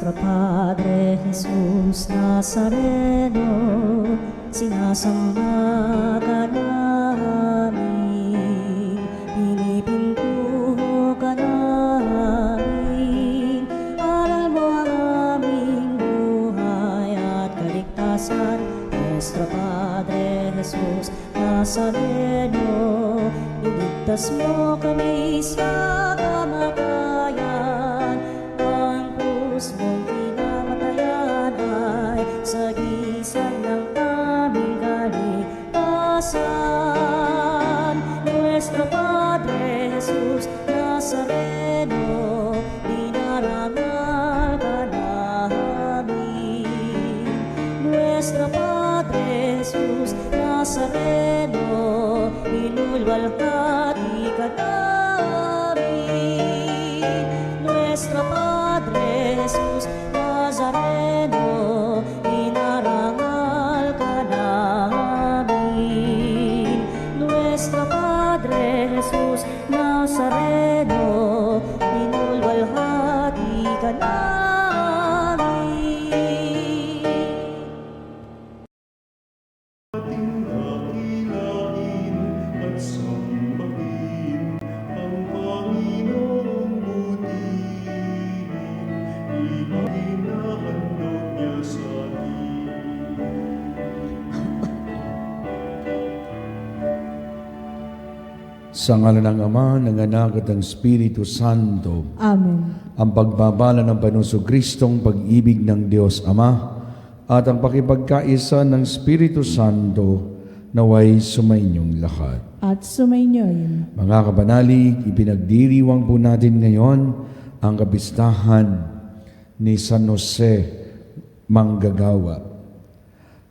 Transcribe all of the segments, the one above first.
Nuestro Padre Jesus Nazareno, sinasamba ka namin, pinipintuho ka namin, aral mo ang aming buhay at kaligtasan. Nuestro Padre Jesus Nazareno, iligtas mo kami sa kamatayan. Ang krus mong pinamatayan ay sagisag ng aming kaligtasan. Nuestro Padre Jesus Nazareno, dinarangal ka namin. Nuestro Padre Jesus Nazareno, inulwalhati ka namin. Nuestro Padre Jesus Nazareno, inarangal ka namin. Nuestro Padre Jesus Nazareno, inulwalhati ka namin. Sa ngalan ng Ama, ng Anak at ng Espiritu Santo. Amen. Ang pagbabala ng Panginoong Kristong pag-ibig ng Diyos Ama at ang pakipagkaisa ng Espiritu Santo naway sumainyong lahat. At sumainyoy. Mga kabanalig, ipinagdiriwang po natin ngayon ang kapistahan ni San Jose Manggagawa.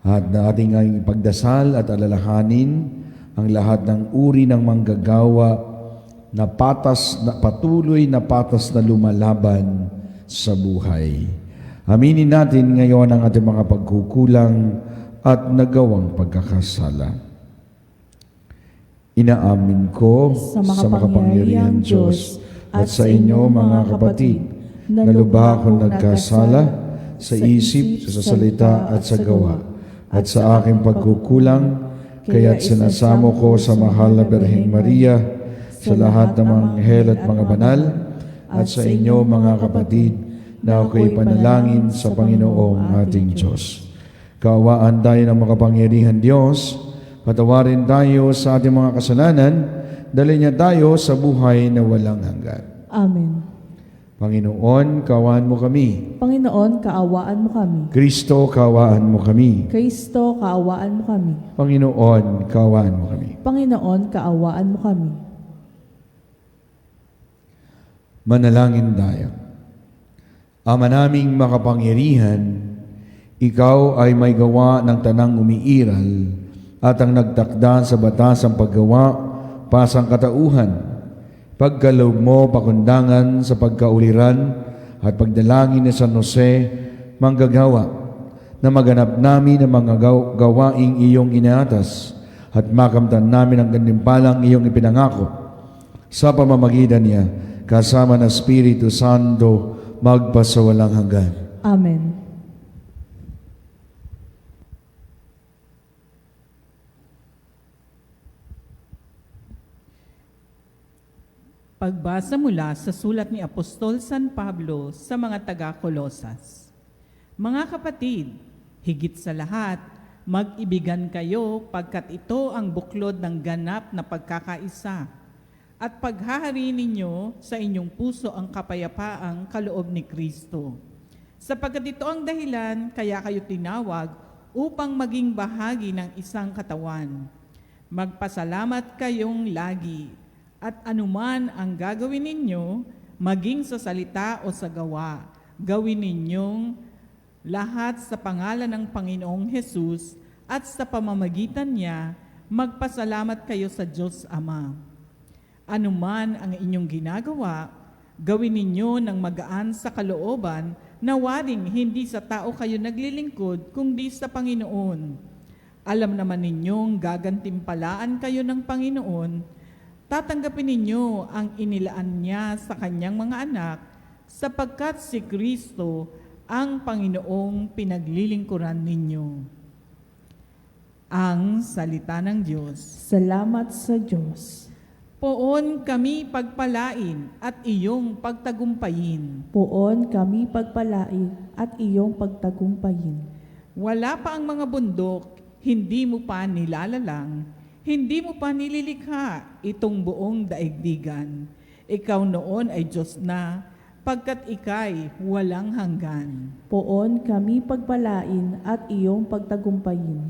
At na ating ang pagdasal at alalahanin ang lahat ng uri ng manggagawa na patuloy na patas na lumalaban sa buhay. Aminin natin ngayon ang ating mga pagkukulang at nagawang pagkakasala. Inaamin ko sa makapangyarihang Diyos at sa inyo mga kapatid na lubha akong nagkasala sa isip, sa salita at sa gawa at sa aking pagkukulang. Kaya't sinasamo ko sa mahal na Birheng Maria, sa lahat ng mga anghel at mga banal, at sa inyo mga kapatid, na ako'y panalangin sa Panginoong ating Diyos. Kaawaan tayo ng makapangyarihan Diyos, patawarin tayo sa ating mga kasalanan, dalhin niya tayo sa buhay na walang hanggan. Amen. Panginoon, kaawaan mo kami. Panginoon, kaawaan mo kami. Kristo, kaawaan mo kami. Kristo, kaawaan mo kami. Panginoon, kaawaan mo kami. Panginoon, kaawaan mo kami. Manalangin tayo. Ama naming makapangyarihan, ikaw ay may gawa ng tanang umiiral at ang nagtakda sa batas ang paggawa pasang katauhan. Pagkaloob mo pakundangan sa pagkauliran at pagdalangin ni San Jose Manggagawa na maganap namin ang mga gawaing iyong inaatas at makamtan namin ang gantimpalang iyong ipinangako. Sa pamamagitan niya, kasama ng Espiritu Santo, magpasawalang hanggan. Amen. Pagbasa mula sa sulat ni Apostol San Pablo sa mga taga-Kolosas. Mga kapatid, higit sa lahat, mag-ibigan kayo pagkat ito ang buklod ng ganap na pagkakaisa at paghahari ninyo sa inyong puso ang kapayapaang kaloob ni Kristo. Sapagkat ito ang dahilan kaya kayo tinawag upang maging bahagi ng isang katawan. Magpasalamat kayong lagi. At anuman ang gagawin ninyo, maging sa salita o sa gawa, gawin ninyong lahat sa pangalan ng Panginoong Hesus at sa pamamagitan niya, magpasalamat kayo sa Diyos Ama. Anuman ang inyong ginagawa, gawin ninyo ng magaan sa kalooban na waring hindi sa tao kayo naglilingkod kundi sa Panginoon. Alam naman ninyong gagantimpalaan kayo ng Panginoon. Tatanggapin ninyo ang inilaan niya sa kanyang mga anak sapagkat si Kristo ang Panginoong pinaglilingkuran ninyo. Ang salita ng Diyos. Salamat sa Diyos. Poon kami pagpalain at iyong pagtagumpayin. Poon kami pagpalain at iyong pagtagumpayin. Wala pa ang mga bundok, hindi mo pa nilalalang, hindi mo pa nililikha itong buong daigdigan. Ikaw noon ay Diyos na, pagkat ika'y walang hanggan. Poon kami pagpalain at iyong pagtagumpayin.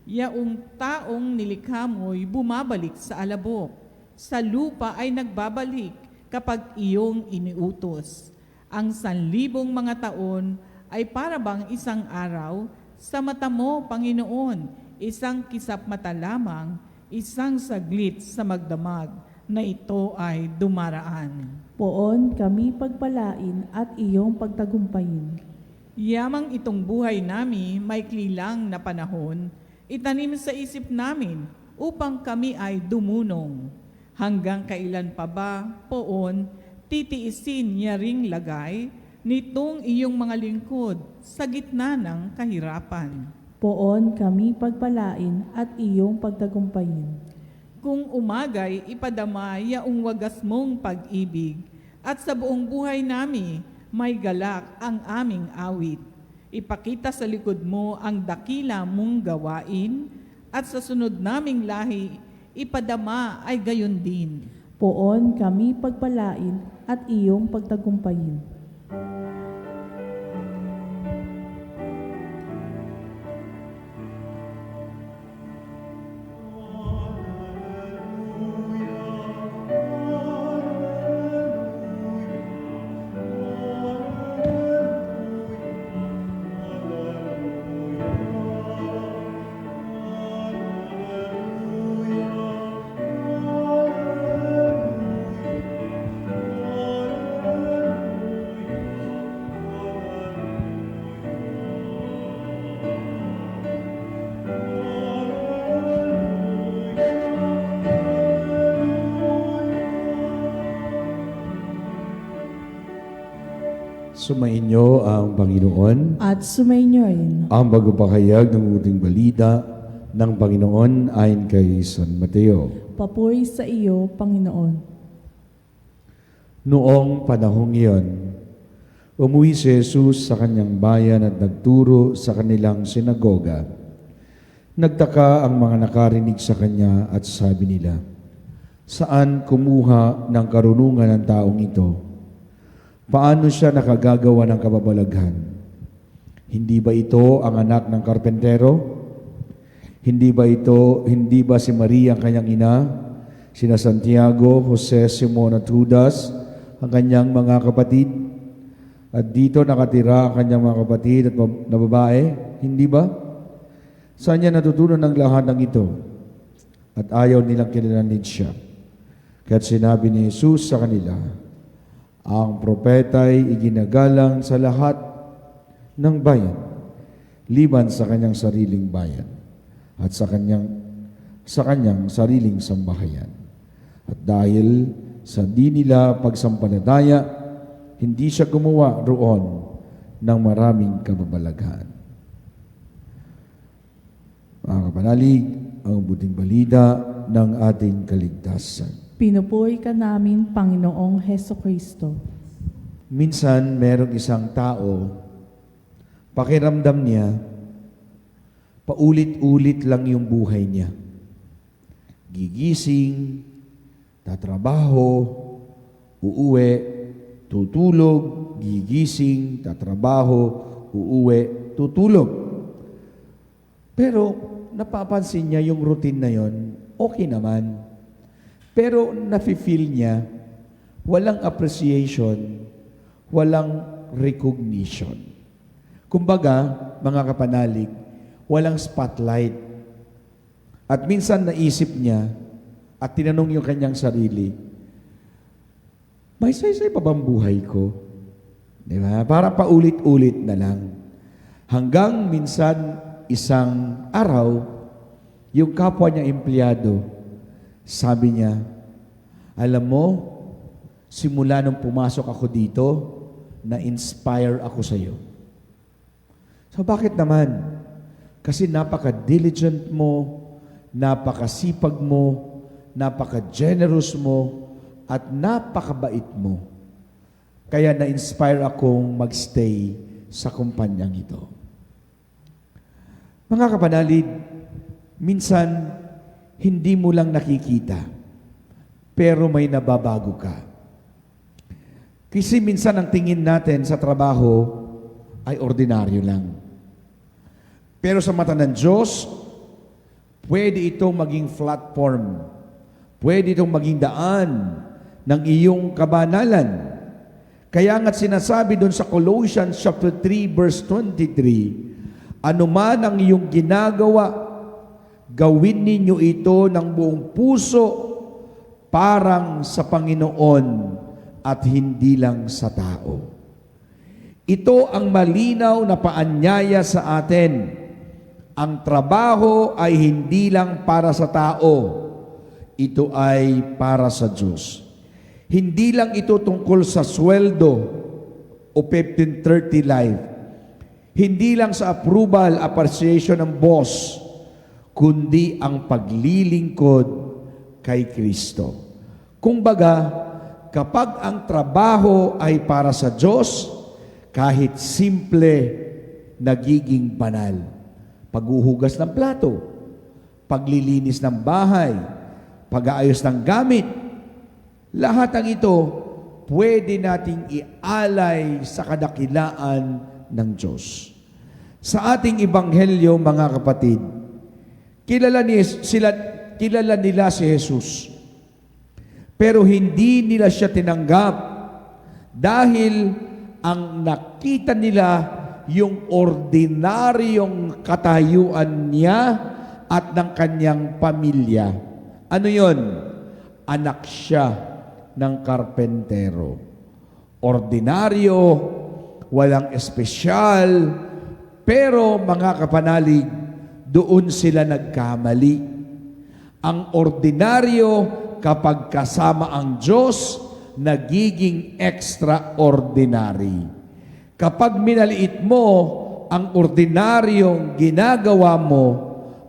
Yaong taong nilikha mo'y bumabalik sa alabok. Sa lupa ay nagbabalik kapag iyong iniutos. Ang 1,000 mga taon ay para bang isang araw sa mata mo, Panginoon, isang kisap mata lamang, isang saglit sa magdamag na ito ay dumaraan. Poon kami pagpalain at iyong pagtagumpayin. Yamang itong buhay nami maikli lang na panahon, itanim sa isip namin upang kami ay dumunong. Hanggang kailan pa ba, Poon, titiisin niya ring lagay nitong iyong mga lingkod sa gitna ng kahirapan? Poon kami pagpalain at iyong pagtagumpayin. Kung umagay ipadama yaong wagas mong pag-ibig, at sa buong buhay nami may galak ang aming awit. Ipakita sa likod mo ang dakila mong gawain, at sa sunod naming lahi, ipadama ay gayon din. Poon kami pagpalain at iyong pagtagumpayin. Sumainyo ang Panginoon. At sumainyo rin. Ang bagupahayag ng uting balita ng Panginoon ayon kay San Mateo. Papuri sa iyo, Panginoon. Noong panahong iyon, umuwi si Jesus sa kanyang bayan at nagturo sa kanilang sinagoga. Nagtaka ang mga nakarinig sa kanya at sabi nila, "Saan kumuha ng karunungan ng taong ito? Paano siya nakagagawa ng kababalaghan? Hindi ba ito ang anak ng karpentero? Hindi ba si Maria ang kanyang ina? Sina Santiago, Jose, Simon at Judas, ang kanyang mga kapatid? At dito nakatira ang kanyang mga kapatid at na babae? Hindi ba? Saan niya natutunan ng lahat ng ito?" At ayaw nilang kilalanin siya. Kaya't sinabi ni Jesus sa kanila, "Ang propeta'y iginagalang sa lahat ng bayan, liban sa kanyang sariling bayan at sa kanyang sariling sambahayan. At dahil sa di nila pagsampalataya, hindi siya gumawa roon ng maraming kababalaghan." Mga kapanalig, ang buting balita ng ating kaligtasan. Pinupuri ka namin, Panginoong Hesukristo. Minsan, merong isang tao, pakiramdam niya, paulit-ulit lang yung buhay niya. Gigising, tatrabaho, uuwi, tutulog, gigising, tatrabaho, uuwi, tutulog. Pero napapansin niya yung routine na yon, okay naman. Pero nafe-feel niya, walang appreciation, walang recognition. Kumbaga, mga kapanalig, walang spotlight. At minsan naisip niya, at tinanong yung kanyang sarili, may saysay pa bang buhay ko? Di ba? Para paulit-ulit na lang. Hanggang minsan, isang araw, yung kapwa niya empleyado, sabi niya, "Alam mo, simula nung pumasok ako dito, na-inspire ako sa iyo. So bakit naman? Kasi napaka-diligent mo, napakasipag mo, napaka-generous mo, at napakabait mo. Kaya na-inspire akong magstay sa kumpanyang ito. Mga kapanalig, minsan hindi mo lang nakikita, pero may nababago ka. Kasi minsan ang tingin natin sa trabaho ay ordinaryo lang. Pero sa mata ng Diyos, pwede itong maging platform. Pwede itong maging daan ng iyong kabanalan. Kaya nga't sinasabi doon sa Colossians chapter 3 verse 23, anuman ang iyong ginagawa, gawin ninyo ito ng buong puso parang sa Panginoon at hindi lang sa tao. Ito ang malinaw na paanyaya sa atin. Ang trabaho ay hindi lang para sa tao. Ito ay para sa Diyos. Hindi lang ito tungkol sa sweldo o 1530 life. Hindi lang sa approval, appreciation ng boss, kundi ang paglilingkod kay Kristo. Kumbaga, kapag ang trabaho ay para sa Diyos, kahit simple, nagiging banal. Paghuhugas ng plato, paglilinis ng bahay, pag-aayos ng gamit, lahat ng ito, pwede nating ialay sa kadakilaan ng Diyos. Sa ating ebanghelyo, mga kapatid, kilala nila si Jesus. Pero hindi nila siya tinanggap dahil ang nakita nila yung ordinaryong katayuan niya at ng kanyang pamilya. Ano yon? Anak siya ng karpentero. Ordinaryo, walang espesyal, pero mga kapanalig, doon sila nagkamali. Ang ordinaryo, kapag kasama ang Diyos, nagiging extraordinary. Kapag minaliit mo ang ordinaryong ginagawa mo,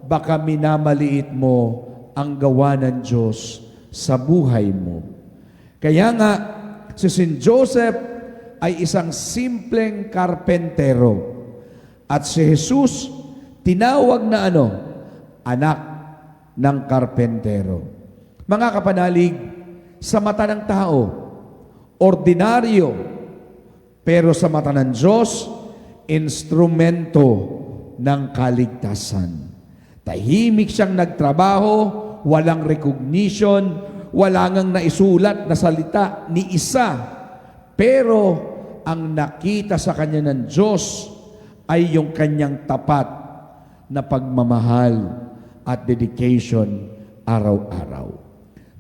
baka minamaliit mo ang gawa ng Diyos sa buhay mo. Kaya nga, si Saint Joseph ay isang simpleng karpentero. At si Jesus, tinawag na anak ng karpentero. Mga kapanalig, sa mata ng tao, ordinaryo, pero sa mata ng Diyos, instrumento ng kaligtasan. Tahimik siyang nagtrabaho, walang recognition, wala ngang naisulat na salita ni isa. Pero ang nakita sa kanya ng Diyos ay yung kanyang tapat na pagmamahal at dedication araw-araw.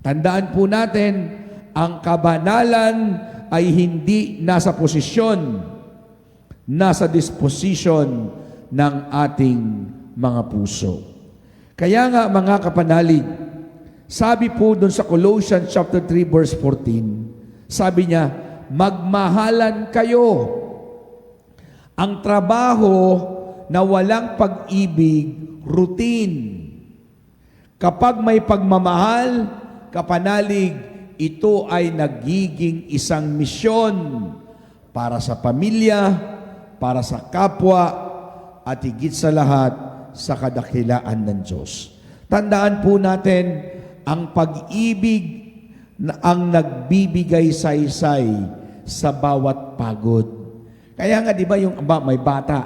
Tandaan po natin, ang kabanalan ay hindi nasa posisyon, nasa disposition ng ating mga puso. Kaya nga mga kapanalig, sabi po doon sa Colossians chapter 3 verse 14, sabi niya, magmahalan kayo. Ang trabaho na walang pag-ibig, routine. Kapag may pagmamahal, kapanalig, ito ay nagiging isang misyon para sa pamilya, para sa kapwa, at higit sa lahat, sa kadakilaan ng Diyos. Tandaan po natin, ang pag-ibig na ang nagbibigay saysay sa bawat pagod. Kaya nga, di ba, may bata,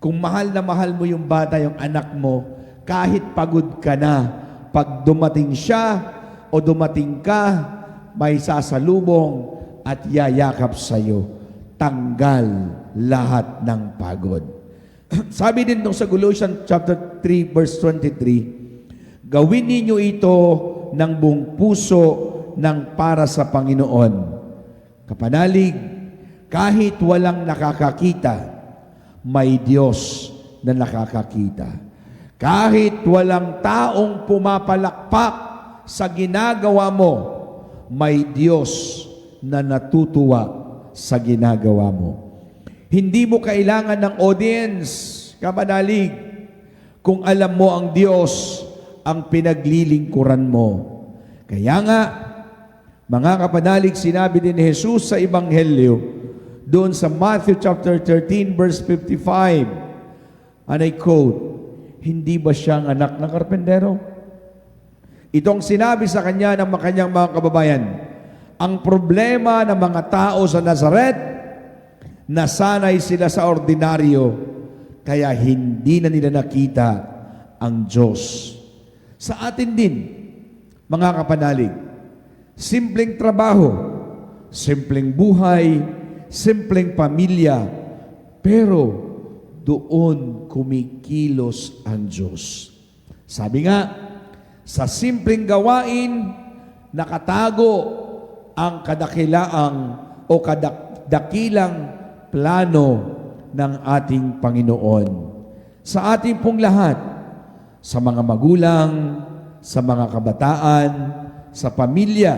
kung mahal na mahal mo yung bata, yung anak mo, kahit pagod ka na, pag dumating siya o dumating ka, may sasalubong at yayakap sa iyo. Tanggal lahat ng pagod. Sabi din nung sa Colossians chapter 3 verse 23, gawin ninyo ito ng buong puso ng para sa Panginoon. Kapanalig, kahit walang nakakakita, may Diyos na nakakakita. Kahit walang taong pumapalakpak sa ginagawa mo, may Diyos na natutuwa sa ginagawa mo. Hindi mo kailangan ng audience, kapanalig, kung alam mo ang Diyos ang pinaglilingkuran mo. Kaya nga, mga kapanalig, sinabi din ni Jesus sa Ebanghelyo, doon sa Matthew chapter 13 verse 55, and I quote, hindi ba siyang anak ng karpentero? Itong sinabi sa kanya ng kanyang mga kababayan, ang problema ng mga tao sa Nazaret, nasanay sila sa ordinaryo, kaya hindi na nila nakita ang Diyos. Sa atin din, mga kapanalig, simpleng trabaho, simpleng buhay, simpleng pamilya, pero doon kumikilos ang Diyos. Sabi nga, sa simpleng gawain, nakatago ang kadakilaang o dakilang plano ng ating Panginoon. Sa ating pong lahat, sa mga magulang, sa mga kabataan, sa pamilya,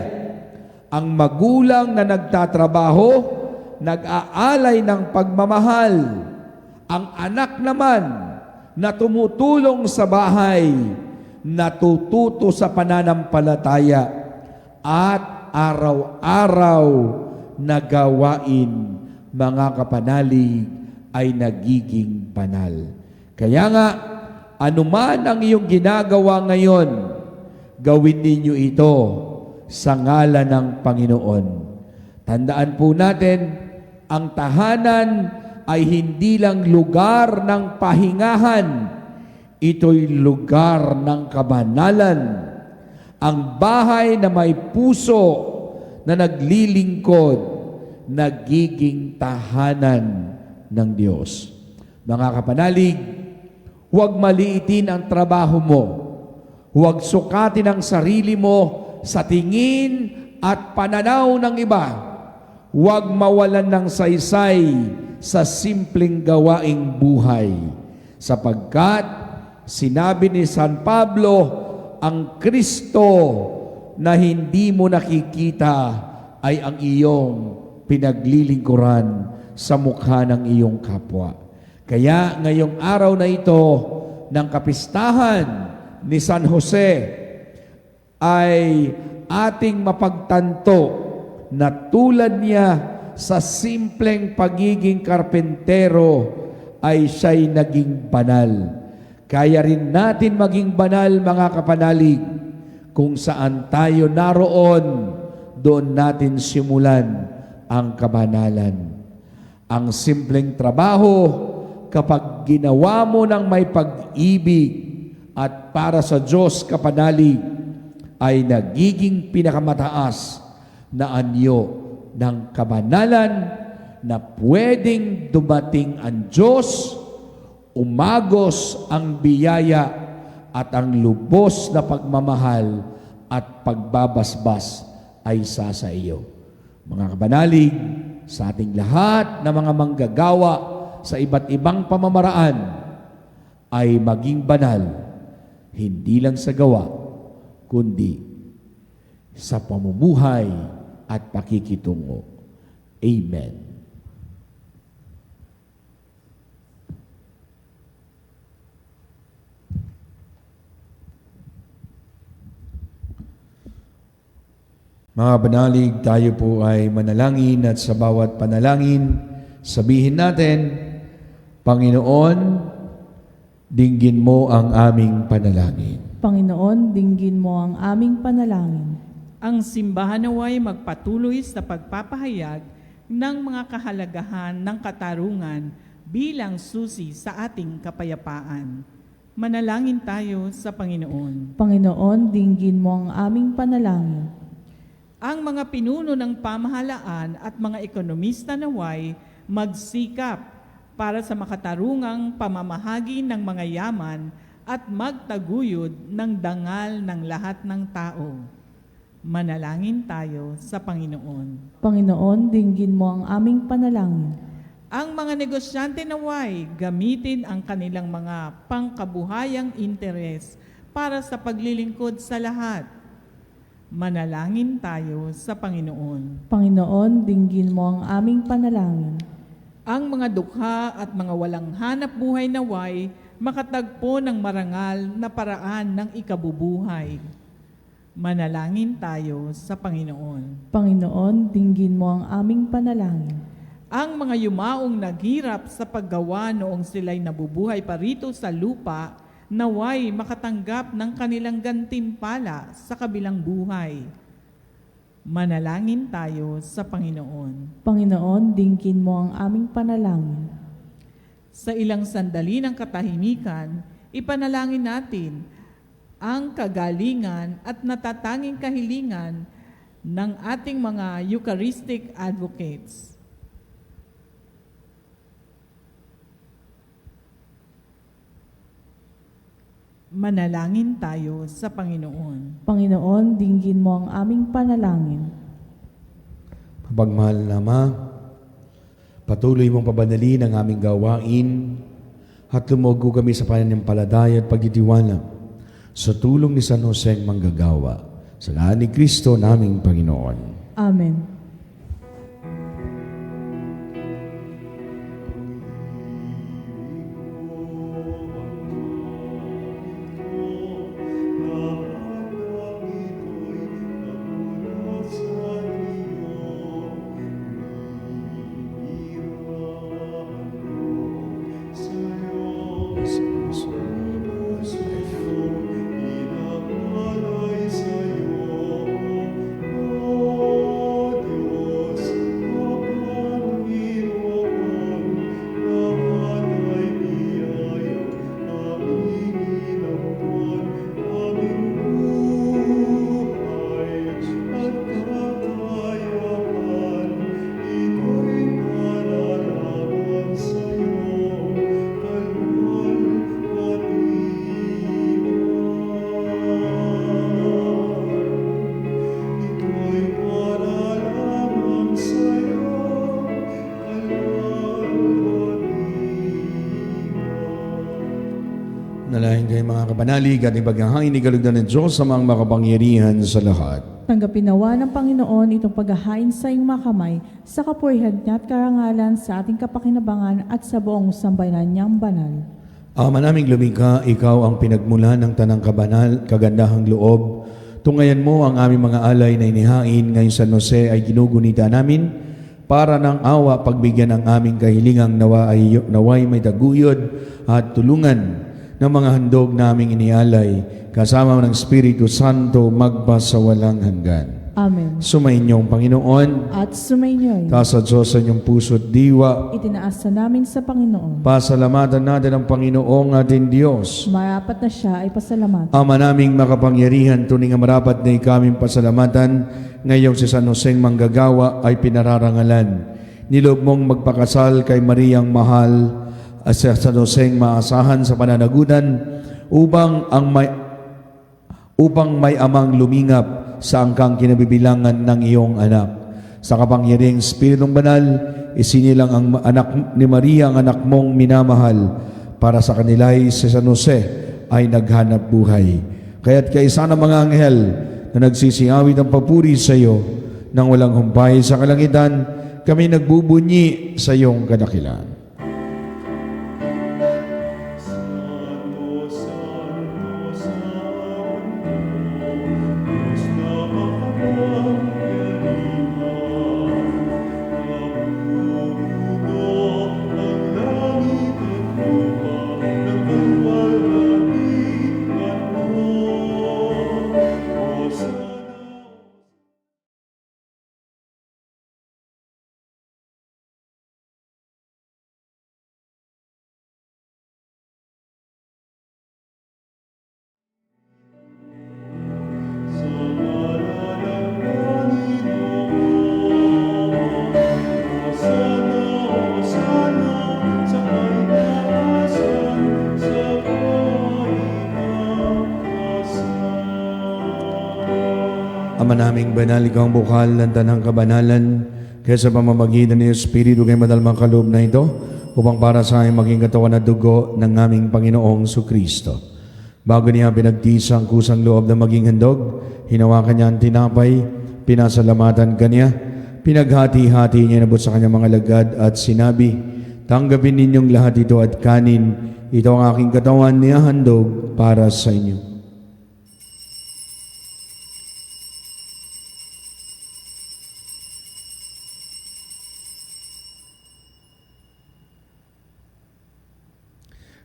ang magulang na nagtatrabaho, nag-aalay ng pagmamahal. Ang anak naman na tumutulong sa bahay, natututo sa pananampalataya at araw-araw na gawain, mga kapanalig, ay nagiging banal. Kaya nga, anuman ang iyong ginagawa ngayon, gawin ninyo ito sa ngalan ng Panginoon. Tandaan po natin, ang tahanan ay hindi lang lugar ng pahingahan, ito'y lugar ng kabanalan. Ang bahay na may puso na naglilingkod, nagiging tahanan ng Diyos. Mga kapanalig, huwag maliitin ang trabaho mo. Huwag sukatin ang sarili mo sa tingin at pananaw ng iba. Huwag mawalan ng saysay sa simpleng gawaing buhay. Sapagkat sinabi ni San Pablo, ang Kristo na hindi mo nakikita ay ang iyong pinaglilingkuran sa mukha ng iyong kapwa. Kaya ngayong araw na ito ng kapistahan ni San Jose ay ating mapagtanto na tulad niya sa simpleng pagiging karpentero ay siya'y naging banal. Kaya rin natin maging banal, mga kapanalig, kung saan tayo naroon, doon natin simulan ang kabanalan. Ang simpleng trabaho, kapag ginawa mo ng may pag-ibig at para sa Diyos, kapanalig, ay nagiging pinakamataas na anyo ng kabanalan na pwedeng dumating ang Diyos, umagos ang biyaya at ang lubos na pagmamahal at pagbabasbas ay sa iyo. Mga kabanalig, sa ating lahat na mga manggagawa sa iba't ibang pamamaraan ay maging banal, hindi lang sa gawa, kundi sa pamumuhay at pakikitungo. Amen. Mga banalig, tayo po ay manalangin at sa bawat panalangin, sabihin natin, Panginoon, dinggin mo ang aming panalangin. Panginoon, dinggin mo ang aming panalangin. Ang simbahan naway magpatuloy sa pagpapahayag ng mga kahalagahan ng katarungan bilang susi sa ating kapayapaan. Manalangin tayo sa Panginoon. Panginoon, dinggin mo ang aming panalangin. Ang mga pinuno ng pamahalaan at mga ekonomista naway magsikap para sa makatarungang pamamahagi ng mga yaman at magtaguyod ng dangal ng lahat ng tao. Manalangin tayo sa Panginoon. Panginoon, dinggin mo ang aming panalangin. Ang mga negosyante naway gamitin ang kanilang mga pangkabuhayang interes para sa paglilingkod sa lahat. Manalangin tayo sa Panginoon. Panginoon, dinggin mo ang aming panalangin. Ang mga dukha at mga walang hanap buhay naway makatagpo ng marangal na paraan ng ikabubuhay. Manalangin tayo sa Panginoon. Panginoon, dinggin mo ang aming panalangin. Ang mga yumaong naghirap sa paggawa noong sila'y nabubuhay pa rito sa lupa, naway makatanggap ng kanilang gantimpala sa kabilang buhay. Manalangin tayo sa Panginoon. Panginoon, dinggin mo ang aming panalangin. Sa ilang sandali ng katahimikan, ipanalangin natin ang kagalingan at natatanging kahilingan ng ating mga Eucharistic advocates. Manalangin tayo sa Panginoon. Panginoon, dinggin mo ang aming panalangin. Mapagmahal na Ama, patuloy mong pabanalin ang aming gawain at lumogo kami sa pananampalataya at pagtitiwala sa tulong ni San Jose ang manggagawa. Sa ngalan ni Kristo naming Panginoon. Amen. Nalahin kayo mga kabanalig at ipaghahangin ni kalugdan ng Diyos sa mga makapangyarihan sa lahat. Tanggapin nawa ng Panginoon itong paghahain sa iyong mga kamay sa kapurihan niya at karangalan sa ating kapakinabangan at sa buong sambayanan niyang banal. Ama naming lumikha, ikaw ang pinagmulan ng tanang kagandahang loob. Tungayan mo ang aming mga alay na inihain ngayon San Jose ay ginugunita namin para ng awa pagbigyan ang aming kahilingang naway may taguyod at tulungan ng mga handog naming inialay kasama ng Espiritu Santo magpasawalang hanggan. Amen. Sumainyong Panginoon, At sumainyo'y taas at Diyos sa inyong puso't diwa, itinaas na namin sa Panginoon. pasalamatan natin ang Panginoong ating Diyos. Marapat na siya ay pasalamat. Ama naming makapangyarihan, tuning ang marapat na ikaming pasalamatan, ngayong si San Joseng manggagawa ay pinararangalan. Nilob mong magpakasal kay Mariang mahal at si San Joseng maasahan sa pananagutan upang may amang lumingap sa angkang kinabibilangan ng iyong anak. Sa kapangyarihang Espiritong Banal, isinilang ang anak ni Maria, ang anak mong minamahal, para sa kanila'y si San Jose ay naghanap buhay. Kaya't kaisa ng mga anghel na nagsisingawit ang papuri sa iyo nang walang humpay sa kalangitan, kami nagbubunyi sa iyong kadakilaan. Ama naming banal, ikaw ang bukal ng tanang kabanalan, kaya sa pamamagitan ng Espiritu kay madalmang kaloob na ito, upang para sa aming maging katawan at dugo ng aming Panginoong Sukristo. Bago niya pinagtisa ang kusang loob na maging handog, hinawakan niya ang tinapay, pinasalamatan kanya, pinaghati-hati niya inabot sa kanyang mga lagad at sinabi, Tanggapin ninyong lahat ito at kanin. Ito ang aking katawan na handog para sa inyo.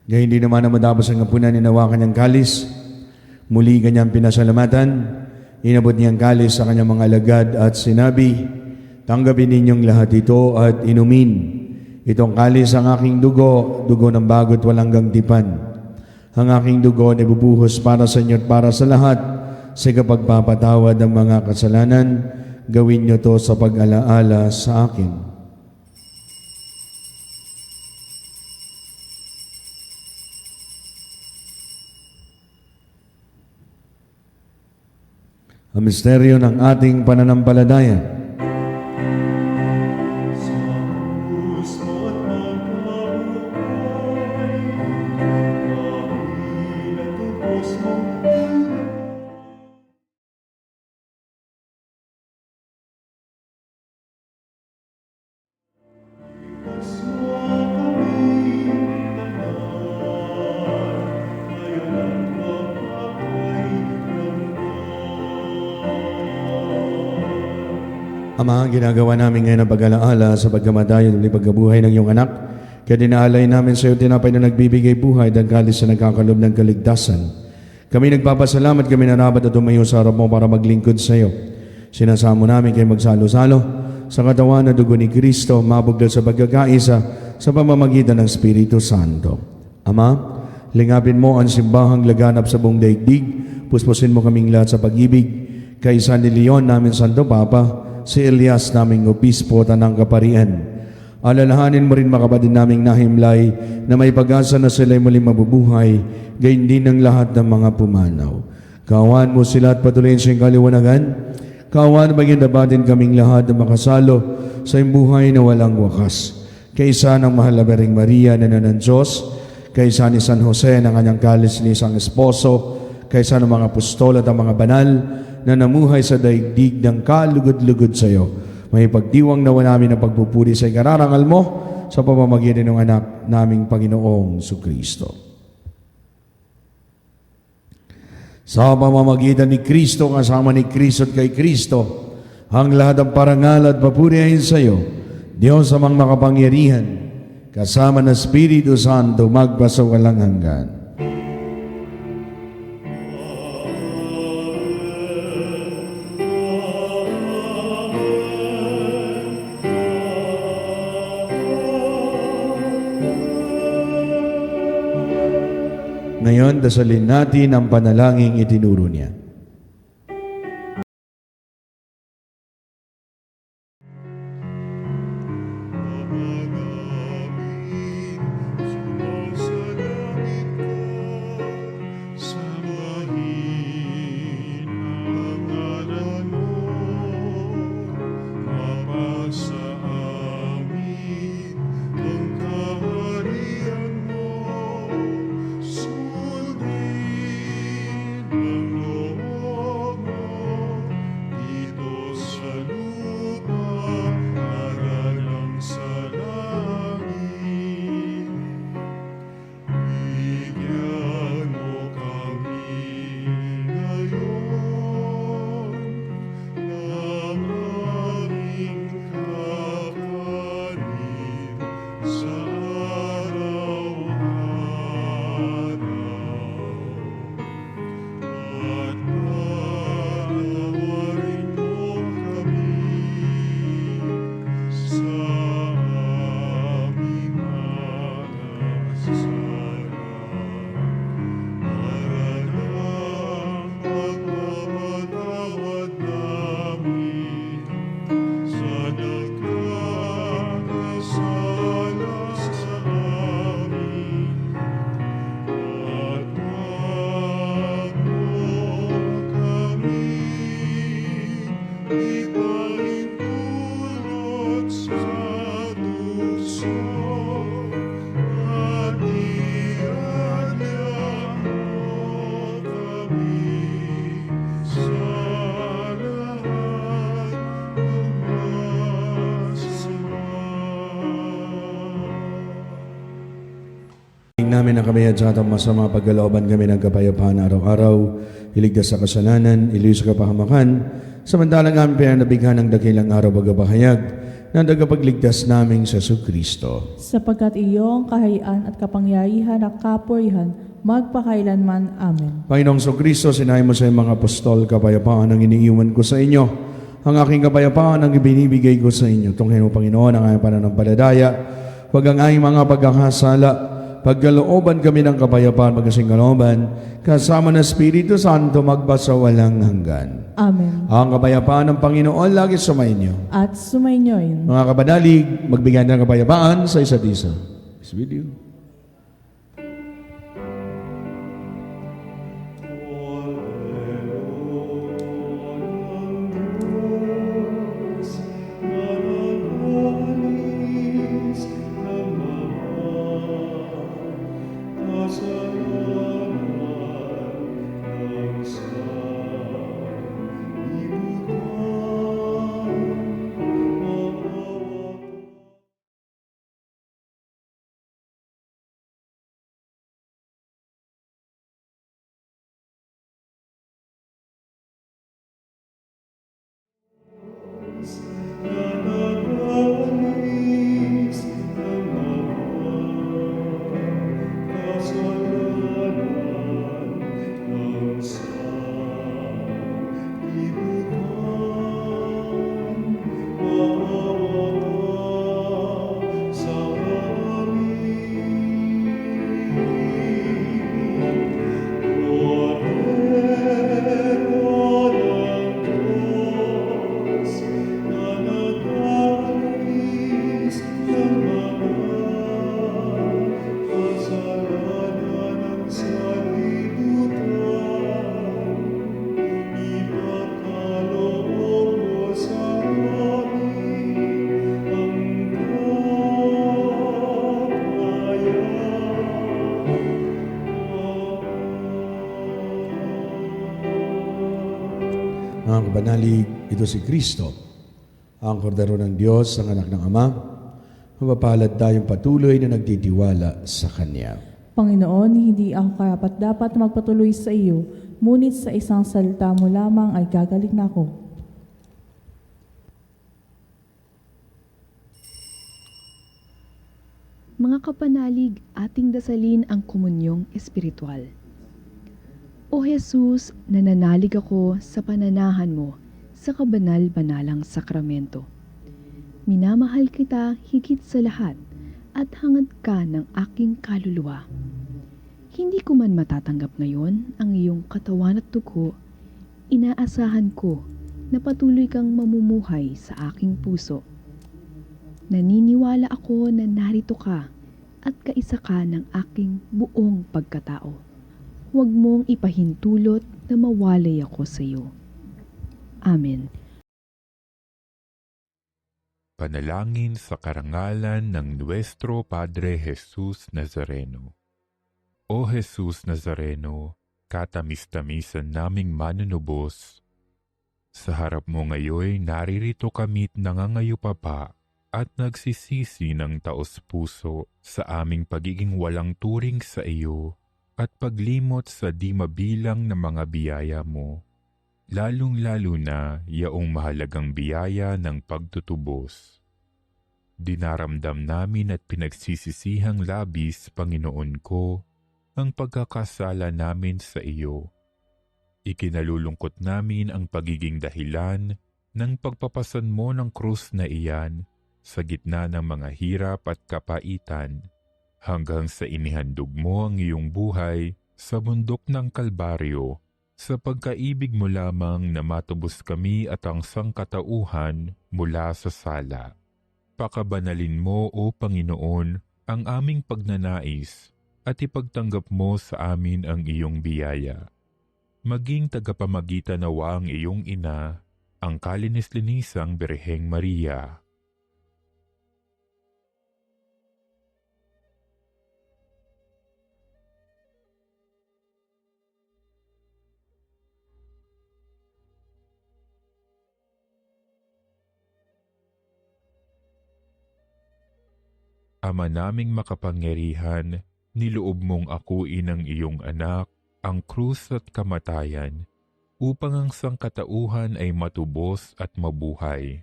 Gayun din naman na matapos ang hapunan, ninawa kanyang kalis. Muli kanyang pinasalamatan. Inabot niyang kalis sa kanyang mga alagad at sinabi, tanggapin ninyong lahat ito at inumin. Itong kalis ang aking dugo, dugo ng bago't walang gangtipan. Ang aking dugo ay bubuhos para sa inyo at para sa lahat sa kapagpapatawad ng mga kasalanan. Gawin niyo to sa pag-alaala sa akin. Ang misteryo ng ating pananampalataya. Ama, ginagawa namin ngayon ang pag-alaala sa pagkamatayan at pagkabuhay ng iyong anak. Kaya dinaalay namin sa iyo tinapay na nagbibigay buhay at kalis na nagkakalob ng kaligtasan. Kami nagpapasalamat, kami narapat at tumayo sa harap mo para maglingkod sa iyo. Sinasamo namin kayo magsalo-salo sa katawan na dugo ni Kristo, mabugdal sa pagkakaisa sa pamamagitan ng Espiritu Santo. Ama, lingapin mo ang simbahang laganap sa buong daigdig. Puspusin mo kaming lahat sa pag-ibig. Kaisa ni Leon namin Santo Papa, si Elias naming obispo tanang kaparian. Alalahanin mo rin mga kapatid naming nahimlay na may pag-asa na sila'y muling mabubuhay, gayon din ang lahat ng mga pumanaw. Kaawaan mo sila at patuloyin sa iyong kaliwanagan. Kaawaan maging dabatin kaming lahat na makasalo sa iyong buhay na walang wakas. Kaisa ng mahal na Bering Maria na ng Diyos, kaisa ni San Jose ng kanyang kalis ni isang esposo, kaisa ng mga apostol at ang mga banal na namuhay sa daigdig ng kalugod-lugod sa iyo. May pagdiwang nawa namin ang pagpupuri sa ikararangal mo sa pamamagitan ng anak naming Panginoong Jesucristo. Sa pamamagitan ni Kristo, kasama ni Kristo at kay Kristo, ang lahat ng parangal at papuri ay sa iyo, Diyos amang makapangyarihan, kasama ng Espiritu Santo, magpasawalang hanggan. Ngayon, dasalin natin ang panalangin itinuro niya. Sundin ang namin ang kabayad sa atang masama, pagkalooban kami ng kapayapaan araw-araw, iligtas sa kasalanan, ilis sa kapahamakan, samantalang aming pinanabighan ng dakilang araw bagabahayag, na tagapagligtas naming sa Kristo. Sapagkat iyong kahayaan at kapangyarihan at kapurihan, magpakailanman. Amen. Panginoong Kristo, sinabi mo sa iyong mga apostol, kapayapaan ang iniiwan ko sa inyo. Ang aking kapayapaan ang ibinibigay ko sa inyo. Tunghayin mo, Panginoon, ang aming pananampalataya. Huwag ang aming mga pagkakasala. Pagkalooban kami ng kapayapaan, magkasing kalooban, kasama ng Espiritu Santo, magpasawalang hanggan. Amen. Ang kapayapaan ng Panginoon lagi sumainyo. At sumainyoin. Mga kabanalig, magbigay ng kapayapaan sa isa't isa. This video. Mga kabanalig, ito si Kristo, ang kordero ng Diyos, ang anak ng Ama. Mapapalad tayong patuloy na nagtitiwala sa Kanya. Panginoon, hindi ako karapat-dapat na magpatuloy sa iyo, ngunit sa isang salita mo lamang ay gagaling na ako. Mga kapanalig, ating dasalin ang komunyong espiritual. O Jesus, nananalig ako sa pananahan mo sa kabanal-banalang sakramento. Minamahal kita higit sa lahat at hangad ka ng aking kaluluwa. Hindi ko man matatanggap ngayon ang iyong katawan at dugo, inaasahan ko na patuloy kang mamumuhay sa aking puso. Naniniwala ako na narito ka at kaisa ka ng aking buong pagkatao. Huwag mong ipahintulot na mawalay ako sa iyo. Amen. Panalangin sa karangalan ng Nuestro Padre Jesus Nazareno. O Jesus Nazareno, katamis-tamisan naming manunubos, sa harap mo ngayon naririto kami't nangangayupapa at nagsisisi ng taos-puso sa aming pagiging walang turing sa iyo at paglimot sa di mabilang na mga biyaya mo, lalong-lalo na yaong mahalagang biyaya ng pagtutubos. Dinaramdam namin at pinagsisisihang labis, Panginoon ko, ang pagkakasala namin sa iyo. Ikinalulungkot namin ang pagiging dahilan ng pagpapasan mo ng krus na iyan sa gitna ng mga hirap at kapaitan, hanggang sa inihandog mo ang iyong buhay sa bundok ng Kalbaryo, sa pagkaibig mo lamang na matubos kami at ang sangkatauhan mula sa sala. Pakabanalin mo, O Panginoon, ang aming pagnanais at ipagtanggap mo sa amin ang iyong biyaya. Maging tagapamagitan nawa ang iyong ina, ang kalinis-linisang Birheng Maria. Ama naming makapangyarihan, niloob mong akuin ang iyong anak, ang krus at kamatayan, upang ang sangkatauhan ay matubos at mabuhay.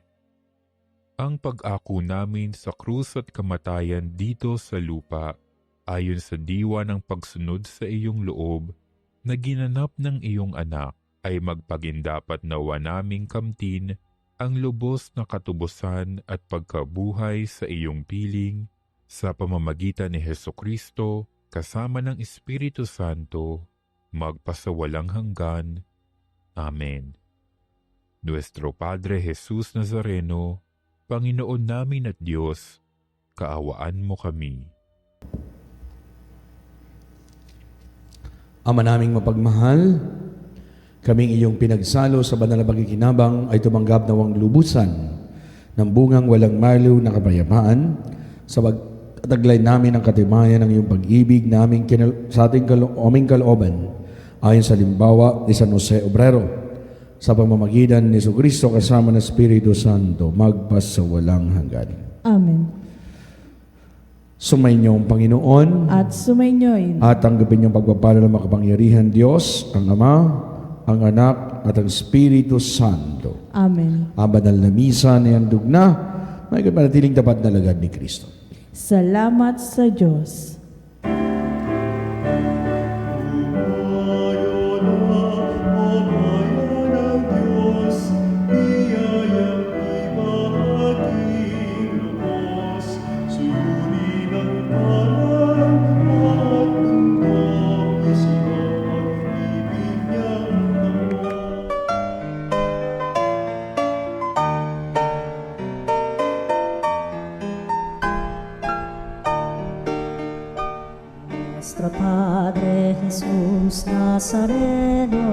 Ang pag-ako namin sa krus at kamatayan dito sa lupa, ayon sa diwa ng pagsunod sa iyong loob, na ginanap ng iyong anak, ay magpagindapat nawa naming kamtin ang lubos na katubusan at pagkabuhay sa iyong piling, sa pamamagitan ni Hesukristo, kasama ng Espiritu Santo, magpasawalang hanggan. Amen. Nuestro Padre Jesus Nazareno, Panginoon namin at Diyos, kaawaan mo kami. Ama naming mapagmahal, kaming iyong pinagsalo sa banal na pagkikinabang ay tumanggap nawang lubusan ng bungang walang marliw na kapayapaan sa pagtaglay namin ang katibayan ng iyong pag-ibig namin sa ating aming kalooban ayon sa limbawa ni San Jose Obrero sa pamamagitan ni Jesucristo kasama ng Espiritu Santo magpasawalang hanggan. Amen. Sumainyo ang Panginoon At sumainyo'y at tanggapin niyong pagpapala ng makapangyarihan Diyos, ang Ama, ang Anak at ang Espiritu Santo. Amen. Ang banal na misa na handog na, may manatiling tapat na lagad ni Kristo. Salamat sa Diyos. Nuestro Padre Jesus Nazareno,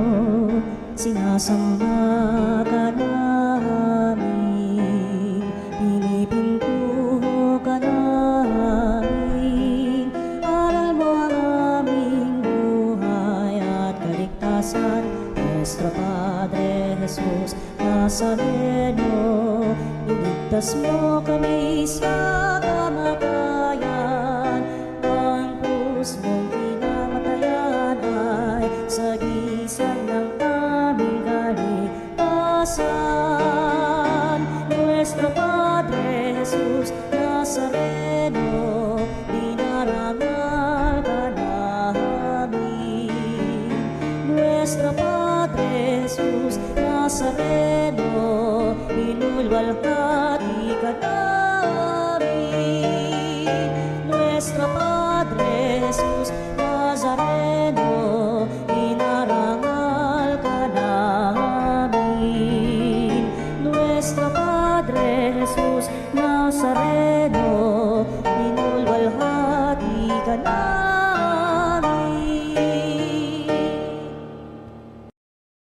sinasamba ka namin, pinipintuho ka namin, aral mo ang aming buhay at kaligtasan. Nuestro Padre Jesus Nazareno, iligtas mo kami sa kamatayan, ang krus mong pinamatayan ay sagisag ng aming kaligtasan. Nuestro Padre Jesus Nazareno, dinarangal ka namin. Nuestro Padre Jesus Nazareno, inulwalhati ka namin. Nuestro Padre Jesus Nazareno, inarangal ka namin. Nuestro Padre Jesus Nazareno,